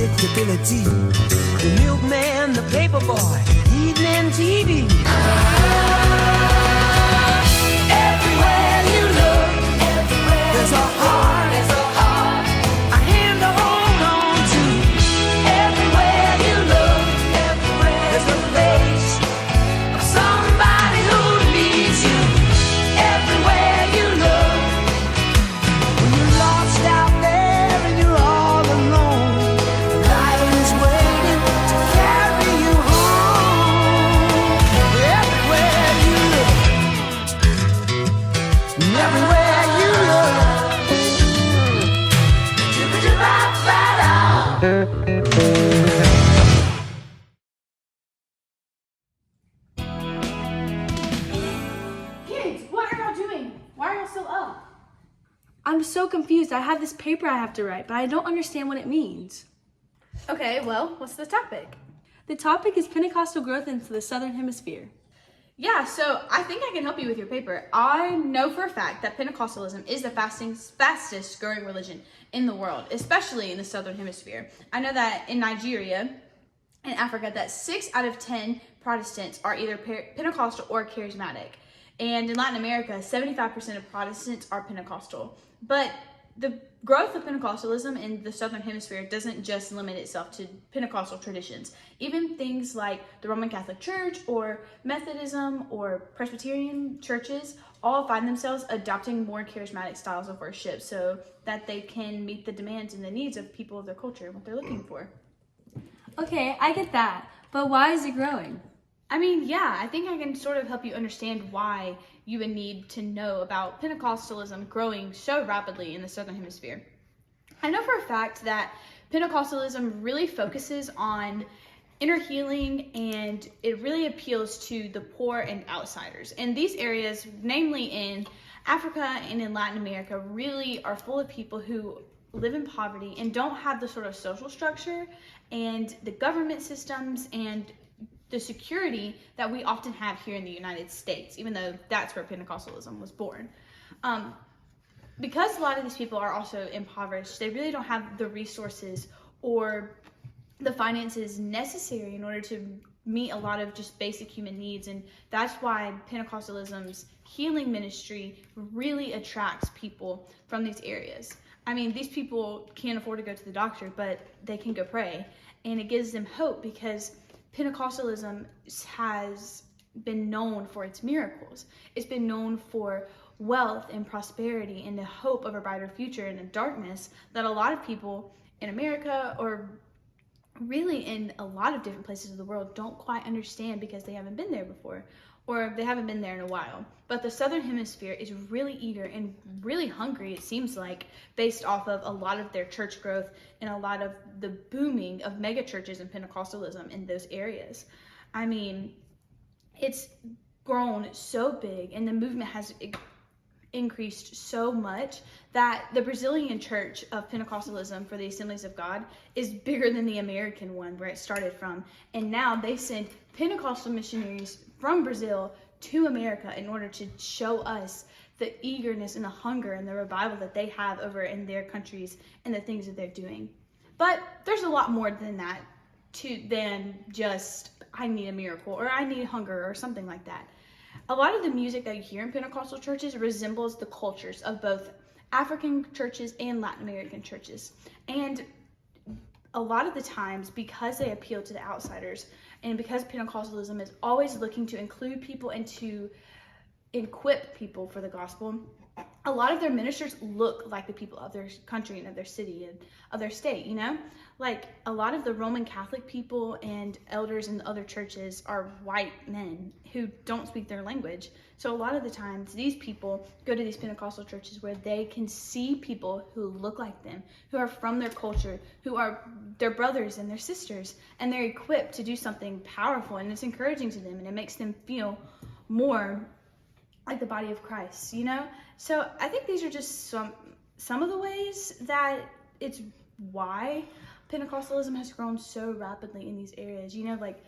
predictability. The milkman, the paper boy, evening TV. Everywhere you look, there's a heart, a hand to hold on to. Everywhere you look, there's a face of somebody who needs you. Everywhere you look, when you're lost out there and you're all alone, life is waiting to carry you home. Everywhere you look, everywhere you look. Kids, what are y'all doing? Why are y'all still up? I'm so confused. I have this paper I have to write, but I don't understand what it means. Okay, well, what's the topic? The topic is Pentecostal growth into the Southern Hemisphere. Yeah, so I think I can help you with your paper. I know for a fact that Pentecostalism is the fastest growing religion in the world, especially in the Southern Hemisphere. I know that in Nigeria, in Africa, that 6 out of 10 Protestants are either Pentecostal or charismatic. And in Latin America, 75% of Protestants are Pentecostal. But the growth of Pentecostalism in the Southern Hemisphere doesn't just limit itself to Pentecostal traditions. Even things like the Roman Catholic Church or Methodism or Presbyterian churches all find themselves adopting more charismatic styles of worship so that they can meet the demands and the needs of people of their culture and what they're looking for. Okay, I get that, but why is it growing? I mean, yeah, I think I can sort of help you understand why you would need to know about Pentecostalism growing so rapidly in the Southern Hemisphere. I know for a fact that Pentecostalism really focuses on inner healing, and it really appeals to the poor and outsiders. And these areas, namely in Africa and in Latin America, really are full of people who live in poverty and don't have the sort of social structure and the government systems and the security that we often have here in the United States, even though that's where Pentecostalism was born. Because a lot of these people are also impoverished, they really don't have the resources or the finances necessary in order to meet a lot of just basic human needs. And that's why Pentecostalism's healing ministry really attracts people from these areas. I mean, these people can't afford to go to the doctor, but they can go pray. And it gives them hope because Pentecostalism has been known for its miracles. It's been known for wealth and prosperity and the hope of a brighter future in the darkness that a lot of people in America, or really in a lot of different places of the world, don't quite understand because they haven't been there before, or they haven't been there in a while. But the Southern Hemisphere is really eager and really hungry, it seems like, based off of a lot of their church growth and a lot of the booming of mega churches and Pentecostalism in those areas. I mean, it's grown so big and the movement has increased so much that the Brazilian church of Pentecostalism for the Assemblies of God is bigger than the American one where it started from. And now they send Pentecostal missionaries from Brazil to America in order to show us the eagerness and the hunger and the revival that they have over in their countries and the things that they're doing. But there's a lot more than that than just I need a miracle or I need hunger or something like that. A lot of the music that you hear in Pentecostal churches resembles the cultures of both African churches and Latin American churches. And a lot of the times, because they appeal to the outsiders, and because Pentecostalism is always looking to include people and to equip people for the gospel, a lot of their ministers look like the people of their country and of their city and of their state, you know? Like, a lot of the Roman Catholic people and elders in other churches are white men who don't speak their language. So a lot of the times, these people go to these Pentecostal churches where they can see people who look like them, who are from their culture, who are their brothers and their sisters, and they're equipped to do something powerful, and it's encouraging to them, and it makes them feel more like the body of Christ, you know? So I think these are just some of the ways that it's why Pentecostalism has grown so rapidly in these areas. You know, like,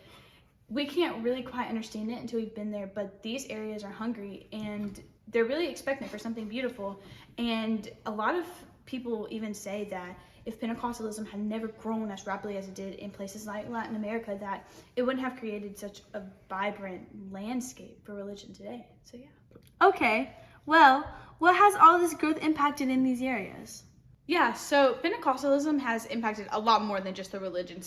we can't really quite understand it until we've been there, but these areas are hungry and they're really expectant for something beautiful. And a lot of people even say that if Pentecostalism had never grown as rapidly as it did in places like Latin America, that it wouldn't have created such a vibrant landscape for religion today. So yeah. Okay, well, what has all this growth impacted in these areas? Yeah, so Pentecostalism has impacted a lot more than just the religion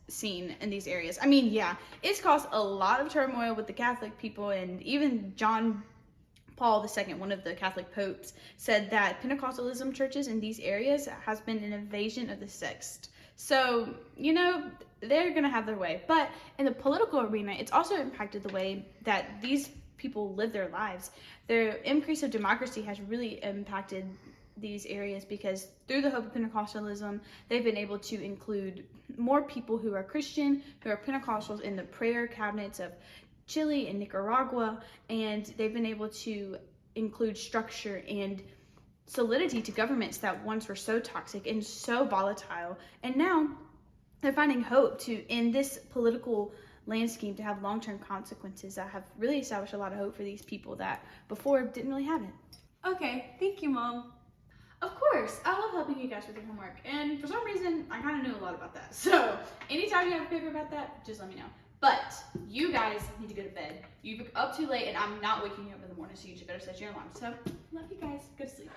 scene in these areas. I mean, yeah, it's caused a lot of turmoil with the Catholic people, and even John Paul II, one of the Catholic popes, said that Pentecostalism churches in these areas has been an invasion of the sect. So, you know, they're going to have their way. But in the political arena, it's also impacted the way that these people live their lives. Their increase of democracy has really impacted these areas because through the hope of Pentecostalism, they've been able to include more people who are Christian, who are Pentecostals in the prayer cabinets of Chile and Nicaragua, and they've been able to include structure and solidity to governments that once were so toxic and so volatile, and now they're finding hope to, in this political landscape, to have long-term consequences that have really established a lot of hope for these people that before didn't really have it. Okay, thank you, Mom. Of course, I love helping you guys with your homework, and for some reason, I kind of knew a lot about that. So anytime you have a paper about that, just let me know. But you guys need to go to bed. You're up too late, and I'm not waking you up in the morning, so you just better set your alarm. So love you guys. Go to sleep.